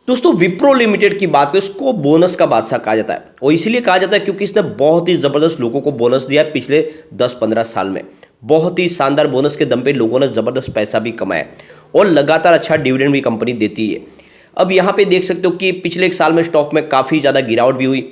दोस्तों विप्रो लिमिटेड की बात करें, इसको बोनस का बादशाह कहा जाता है और इसीलिए कहा जाता है क्योंकि इसने बहुत ही ज़बरदस्त लोगों को बोनस दिया है पिछले 10-15 साल में। बहुत ही शानदार बोनस के दम पे लोगों ने ज़बरदस्त पैसा भी कमाया और लगातार अच्छा डिविडेंड भी कंपनी देती है। अब यहाँ पे देख सकते हो कि पिछले एक साल में स्टॉक में काफ़ी ज़्यादा गिरावट भी हुई।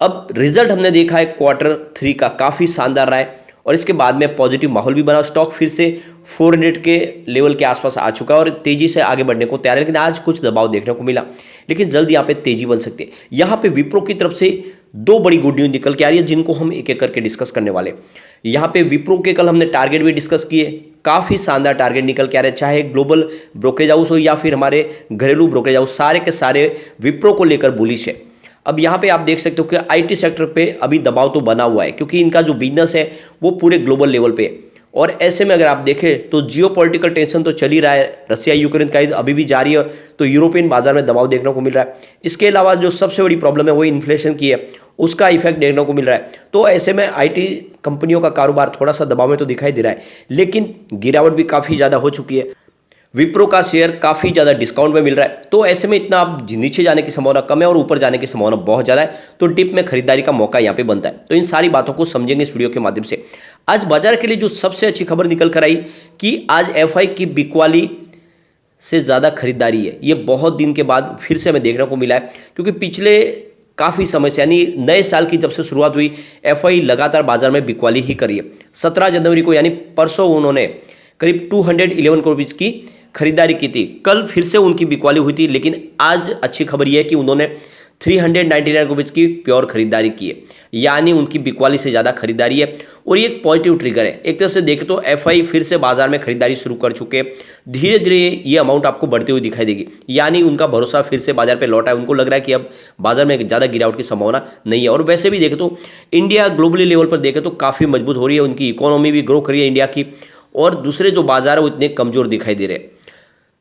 अब रिजल्ट हमने देखा है Q3 का काफ़ी शानदार रहा है और इसके बाद में पॉजिटिव माहौल भी बना। स्टॉक फिर से 400 के लेवल के आसपास आ चुका है और तेजी से आगे बढ़ने को तैयार है, लेकिन आज कुछ दबाव देखने को मिला, लेकिन जल्द यहाँ पे तेजी बन सकती है। यहाँ पे विप्रो की तरफ से दो बड़ी गुड न्यूज निकल के आ रही है जिनको हम एक एक करके डिस्कस करने वाले। यहाँ पे विप्रो के कल हमने टारगेट भी डिस्कस किए, काफ़ी शानदार टारगेट निकल के आ रहे हैं, चाहे ग्लोबल ब्रोकरेज हाउस हो या फिर हमारे घरेलू ब्रोकरेज हाउस, सारे के सारे विप्रो को लेकर बुलिश है। अब यहाँ पे आप देख सकते हो कि आईटी सेक्टर पे अभी दबाव तो बना हुआ है क्योंकि इनका जो बिजनेस है वो पूरे ग्लोबल लेवल पे है और ऐसे में अगर आप देखें तो जियोपॉलिटिकल टेंशन तो चल ही रहा है, रसिया यूक्रेन का युद्ध अभी भी जारी है, तो यूरोपियन बाजार में दबाव देखने को मिल रहा है। इसके अलावा जो सबसे बड़ी प्रॉब्लम है वो इन्फ्लेशन की है, उसका इफेक्ट देखने को मिल रहा है। तो ऐसे में आईटी कंपनियों का कारोबार थोड़ा सा दबाव में तो दिखाई दे रहा है, लेकिन गिरावट भी काफ़ी ज़्यादा हो चुकी है। विप्रो का शेयर काफ़ी ज़्यादा डिस्काउंट में मिल रहा है, तो ऐसे में इतना आप नीचे जाने की संभावना कम है और ऊपर जाने की संभावना बहुत ज़्यादा है, तो डिप में खरीदारी का मौका यहाँ पे बनता है। तो इन सारी बातों को समझेंगे इस वीडियो के माध्यम से। आज बाजार के लिए जो सबसे अच्छी खबर निकल कर आई कि आज एफआई की बिकवाली से ज़्यादा खरीदारी है। ये बहुत दिन के बाद फिर से हमें देखने को मिला है क्योंकि पिछले काफ़ी समय से यानी नए साल की जब से शुरुआत हुई एफआई लगातार बाजार में बिकवाली ही करी है। 17 जनवरी को यानी परसों उन्होंने करीब 211 करोड़ रुपये की खरीदारी की थी। कल फिर से उनकी बिकवाली हुई थी, लेकिन आज अच्छी खबर यह है कि उन्होंने 399 करोड़ की प्योर खरीदारी की है, यानी उनकी बिकवाली से ज़्यादा खरीदारी है और ये एक पॉजिटिव ट्रिगर है। एक तरह से देखें तो एफआई फिर से बाजार में खरीदारी शुरू कर चुके हैं, धीरे धीरे ये अमाउंट आपको बढ़ती हुई दिखाई देगी, यानी उनका भरोसा फिर से बाजार पर लौटा है। उनको लग रहा है कि अब बाजार में ज़्यादा गिरावट की संभावना नहीं है। और वैसे भी देखें तो इंडिया ग्लोबली लेवल पर देखें तो काफ़ी मजबूत हो रही है, उनकी इकोनॉमी भी ग्रो कर रही है इंडिया की, और दूसरे जो बाजार है वो इतने कमज़ोर दिखाई दे रहे हैं।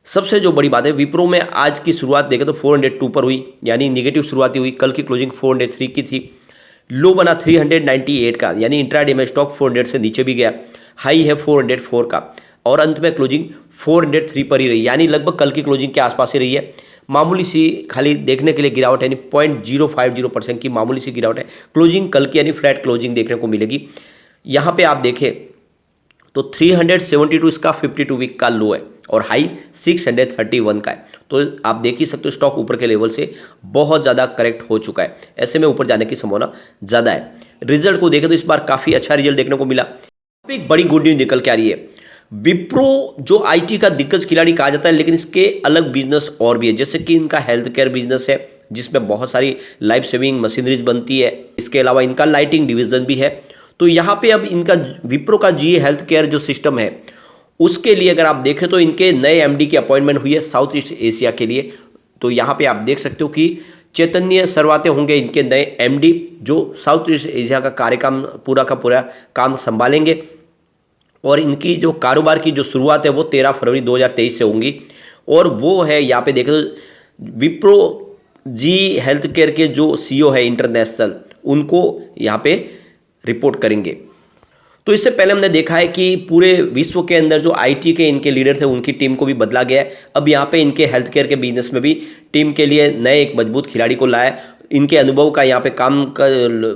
सबसे जो बड़ी बात है विप्रो में आज की शुरुआत देखें तो 402 पर हुई, यानी निगेटिव शुरुआती हुई। कल की क्लोजिंग 403 की थी, लो बना 398 का, यानी इंट्राडे में स्टॉक 400 से नीचे भी गया, हाई है 404 का और अंत में क्लोजिंग 403 पर ही रही, यानी लगभग कल की क्लोजिंग के आसपास ही रही है। मामूली सी खाली देखने के लिए गिरावट है, यानी 0.050% की मामूली सी गिरावट है। क्लोजिंग कल की यानी फ्लैट क्लोजिंग देखने को मिलेगी। यहाँ पे आप देखें तो 372 इसका 52 वीक का लो है और हाई 631 का है। तो आप देख ही सकते हो स्टॉक ऊपर के लेवल से बहुत ज़्यादा करेक्ट हो चुका है, ऐसे में ऊपर जाने की संभावना ज़्यादा है। रिजल्ट को देखें तो इस बार काफ़ी अच्छा रिजल्ट देखने को मिला। एक बड़ी गुड न्यूज निकल के आ रही है। विप्रो जो आईटी का दिग्गज खिलाड़ी कहा जाता है, लेकिन इसके अलग बिजनेस और भी है, जैसे कि इनका हेल्थ केयर बिजनेस है जिसमें बहुत सारी लाइफ सेविंग मशीनरीज बनती है। इसके अलावा इनका लाइटिंग डिवीजन भी है। तो यहाँ पे अब इनका विप्रो का जी हेल्थ केयर जो सिस्टम है उसके लिए अगर आप देखें तो इनके नए एमडी की अपॉइंटमेंट हुई है साउथ ईस्ट एशिया के लिए। तो यहाँ पे आप देख सकते हो कि चैतन्य सरवाते होंगे इनके नए एमडी, जो साउथ ईस्ट एशिया का कार्यक्रम पूरा का पूरा काम संभालेंगे और इनकी जो कारोबार की जो शुरुआत है वो 13 फरवरी 2023 से होंगी। और वो है यहाँ पे देखें तो विप्रो जी हेल्थ केयर के जो सीईओ है इंटरनेशनल, उनको यहाँ पे रिपोर्ट करेंगे। तो इससे पहले हमने देखा है कि पूरे विश्व के अंदर जो आईटी के इनके लीडर थे उनकी टीम को भी बदला गया है। अब यहाँ पे इनके हेल्थ केयर के बिजनेस में भी टीम के लिए नए एक मजबूत खिलाड़ी को लाया। इनके अनुभव का यहाँ पे काम का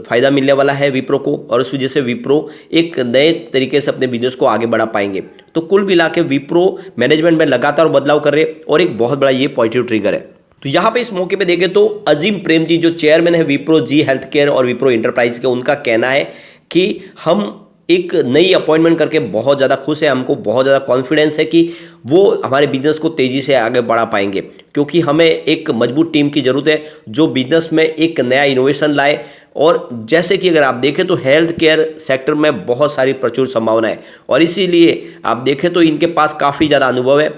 फायदा मिलने वाला है विप्रो को, और इस वजह से विप्रो एक नए तरीके से अपने बिजनेस को आगे बढ़ा पाएंगे। तो कुल मिला के विप्रो मैनेजमेंट में लगातार बदलाव कर रहे और एक बहुत बड़ा ये पॉजिटिव ट्रिगर है। तो यहाँ पे इस मौके पे देखें तो अजीम प्रेम जी जो चेयरमैन है विप्रो जी हेल्थ केयर और विप्रो इंटरप्राइज के, उनका कहना है कि हम एक नई अपॉइंटमेंट करके बहुत ज़्यादा खुश है, हमको बहुत ज़्यादा कॉन्फिडेंस है कि वो हमारे बिजनेस को तेज़ी से आगे बढ़ा पाएंगे, क्योंकि हमें एक मजबूत टीम की ज़रूरत है जो बिजनेस में एक नया इनोवेशन लाए। और जैसे कि अगर आप देखें तो हेल्थ केयर सेक्टर में बहुत सारी प्रचुर संभावना है और इसीलिए आप देखें तो इनके पास काफ़ी ज़्यादा अनुभव है।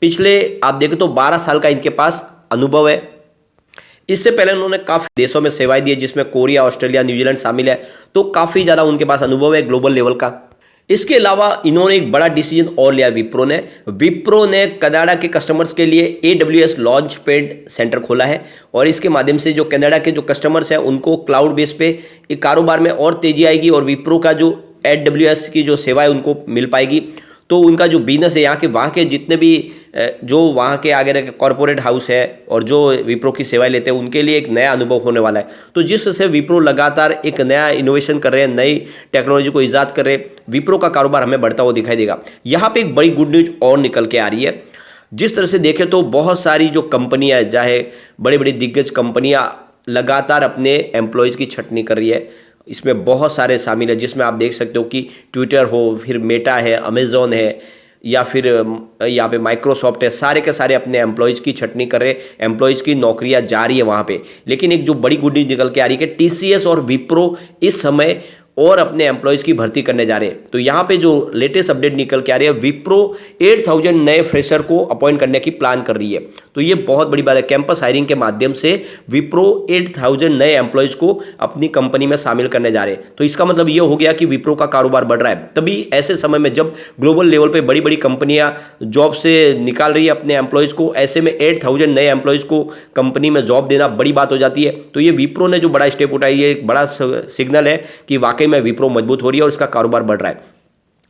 पिछले आप देखें तो 12 साल का इनके पास अनुभव है। इससे पहले उन्होंने काफ़ी देशों में सेवाएं दी है जिसमें कोरिया, ऑस्ट्रेलिया, न्यूजीलैंड शामिल है, तो काफ़ी ज़्यादा उनके पास अनुभव है ग्लोबल लेवल का। इसके अलावा इन्होंने एक बड़ा डिसीजन और लिया विप्रो ने कनाडा के कस्टमर्स के लिए AWS लॉन्च पैड सेंटर खोला है और इसके माध्यम से जो कनाडा के जो कस्टमर्स हैं उनको क्लाउड बेस पे एक कारोबार में और तेज़ी आएगी और विप्रो का जो AWS की जो सेवा है उनको मिल पाएगी। तो उनका जो बिजनेस है, यहाँ के वहाँ के जितने भी जो वहाँ के आगे कॉरपोरेट हाउस है और जो विप्रो की सेवाएं लेते हैं, उनके लिए एक नया अनुभव होने वाला है। तो जिससे विप्रो लगातार एक नया इनोवेशन कर रहे हैं, नई टेक्नोलॉजी को ईजाद कर रहे हैं, विप्रो का कारोबार हमें बढ़ता हुआ दिखाई देगा। यहाँ पे एक बड़ी गुड न्यूज और निकल के आ रही है। जिस तरह से देखें तो बहुत सारी जो कंपनियां, चाहे बड़ी बड़ी दिग्गज कंपनियां लगातार अपने एम्प्लॉयज़ की छंटनी कर रही है। इसमें बहुत सारे शामिल है, जिसमें आप देख सकते हो कि ट्विटर हो, फिर मेटा है, अमेजोन है, या फिर यहाँ पे माइक्रोसॉफ्ट है, सारे के सारे अपने एम्प्लॉयज़ की छंटनी कर रहे हैं, एम्प्लॉयज़ की नौकरियां जा रही है वहाँ पे। लेकिन एक जो बड़ी गुड न्यूज निकल के आ रही है कि टीसीएस और विप्रो इस समय और अपने एम्प्लॉयज़ की भर्ती करने जा रहे हैं। तो यहाँ पे जो लेटेस्ट अपडेट निकल के आ रही है, विप्रो 8000 नए फ्रेशर को अपॉइंट करने की प्लान कर रही है। तो ये बहुत बड़ी बात है। कैंपस हायरिंग के माध्यम से विप्रो 8000 नए एम्प्लॉयज़ को अपनी कंपनी में शामिल करने जा रहे हैं। तो इसका मतलब ये हो गया कि विप्रो का कारोबार बढ़ रहा है। तभी ऐसे समय में जब ग्लोबल लेवल पर बड़ी बड़ी कंपनियां जॉब से निकाल रही है अपने एम्प्लॉयज़ को, ऐसे में 8000 नए एम्प्लॉयज़ को कंपनी में जॉब देना बड़ी बात हो जाती है। तो ये विप्रो ने जो बड़ा स्टेप उठाई, ये एक बड़ा सिग्नल है कि वाकई में विप्रो मजबूत हो रही है और इसका कारोबार बढ़ रहा है।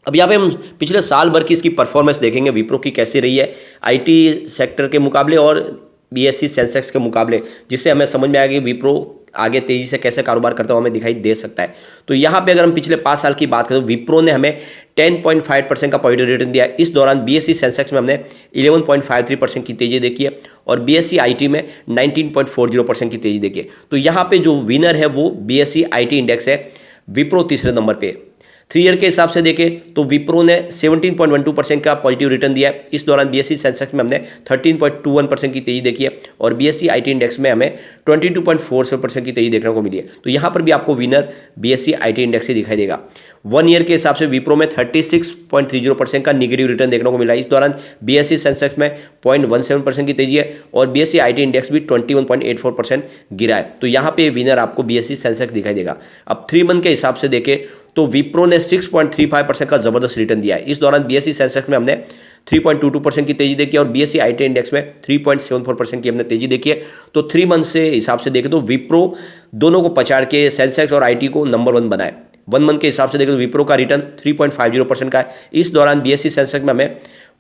अब यहाँ पे हम पिछले साल भर की इसकी परफॉर्मेंस देखेंगे, विप्रो की कैसी रही है आईटी सेक्टर के मुकाबले और बीएसई सेंसेक्स के मुकाबले, जिससे हमें समझ में आएगा कि विप्रो आगे तेजी से कैसे कारोबार करता हुआ हमें दिखाई दे सकता है। तो यहाँ पे अगर हम पिछले 5 साल की बात करें तो विप्रो ने हमें 10.5% का पॉजिटिव रिटर्न दिया है। इस दौरान बीएसई सेंसेक्स में हमने 11.53% की तेजी देखी है और बीएसई आईटी में 19.40% की तेजी देखी है। तो यहाँ पे जो विनर है वो बीएसई आईटी इंडेक्स है, विप्रो तीसरे नंबर पे। 3 ईयर के हिसाब से देखें तो विप्रो ने 17.12% का पॉजिटिव रिटर्न दिया है। इस दौरान बीएसई सेंसेक्स में हमने 13.21% की तेजी देखी है और बीएसई आईटी इंडेक्स में हमें 22.47% की तेजी देखने को मिली है। तो यहाँ पर भी आपको विनर बीएसई आईटी इंडेक्स ही दिखाई देगा। 1 ईयर के हिसाब से विप्रो में 36.30% का निगेटिव रिटर्न देखने को मिला है। इस दौरान बीएसई सेंसेक्स में 0.17% की तेजी है और बीएसई आईटी इंडेक्स भी 21.84% गिरा है। तो यहाँ पे विनर आपको बीएसई सेंसेक्स दिखाई देगा। अब 3 मंथ के हिसाब से देखें तो विप्रो ने 6.35% का जबरदस्त रिटर्न दिया है। इस दौरान बीएसई सेंसेक्स में हमने 3.22% की तेजी देखी है और बीएसई आईटी इंडेक्स में 3.74% की हमने तेजी देखी है। तो 3 मंथ से हिसाब से देखें तो विप्रो दोनों को पछाड़ के सेंसेक्स और आईटी को नंबर 1 बनाए। 1 मंथ के हिसाब से देखें तो विप्रो का रिटर्न 3.50% का है। इस दौरान बीएसई सेंसेक्स में हमें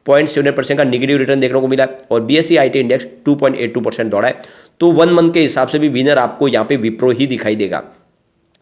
0.78% का निगेटिव रिटर्न देखने को मिला और बीएसई आईटी इंडेक्स 2.82% दौड़ा है। तो 1 मंथ के हिसाब से भी विनर आपको यहाँ पे विप्रो ही दिखाई देगा।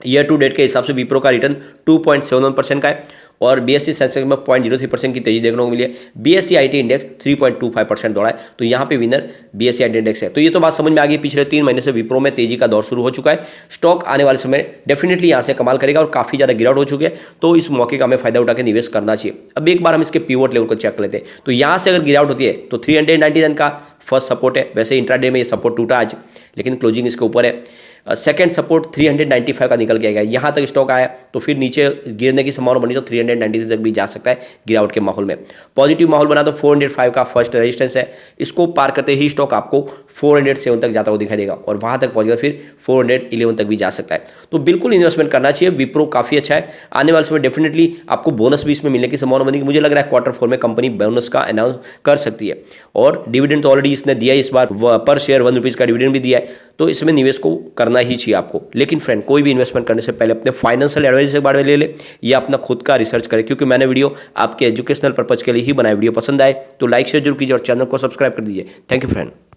ईयर टू डेट के हिसाब से विप्रो का रिटर्न 2.71% का है और बीएसई सेंसेक्स में 0.03% की तेजी देखने को मिली है। बीएसई आईटी इंडेक्स 3.25% दौड़ा है। तो यहाँ पे विनर बीएसई आईटी इंडेक्स है। तो ये तो बात समझ में आ गई, पिछले 3 महीने से विप्रो में तेजी का दौर शुरू हो चुका है। स्टॉक आने वाले समय डेफिनेटली यहाँ से कमाल करेगा और काफ़ी ज़्यादा गिरावट हो चुकी है। तो इस मौके का हमें फायदा उठा के निवेश करना चाहिए। अब एक बार हम इसके पिवट लेवल को चेक कर लेते हैं। तो यहाँ से अगर गिरावट होती है तो 399 का फर्स्ट सपोर्ट है। वैसे इंट्राडे में ये सपोर्ट टूटा आज, लेकिन क्लोजिंग इसके ऊपर है। सेकंड सपोर्ट 395 का निकल के गया, यहाँ तक स्टॉक आया तो फिर नीचे गिरने की संभावना बनी तो 393 तक भी जा सकता है गिरावट के माहौल में। पॉजिटिव माहौल बना तो 405 का फर्स्ट रेजिस्टेंस है। इसको पार करते ही स्टॉक आपको 407 तक जाता हुआ दिखाई देगा और वहाँ तक पहुँचेगा फिर 411 तक भी जा सकता है। तो बिल्कुल इन्वेस्टमेंट करना चाहिए। विप्रो काफ़ी अच्छा है। आने वाले समय डेफिनेटली आपको बोनस भी इसमें मिलने की संभावना बनेगी। मुझे लग रहा है Q4 में कंपनी बोनस का अनाउंस कर सकती है और डिविडेंड तो ऑलरेडी इसने दिया है। इस बार पर शेयर 1 रुपीज़ का डिविडेंड भी दिया है। तो इसमें निवेश को करना ही चाहिए आपको। लेकिन फ्रेंड, कोई भी इन्वेस्टमेंट करने से पहले अपने फाइनेंशियल एडवाइजर के बारे में ले ले या अपना खुद का रिसर्च करें, क्योंकि मैंने वीडियो आपके एजुकेशनल पर्पज के लिए ही बनाया। वीडियो पसंद आए तो लाइक शेयर जरूर कीजिए और चैनल को सब्सक्राइब कर दीजिए। Thank you friend.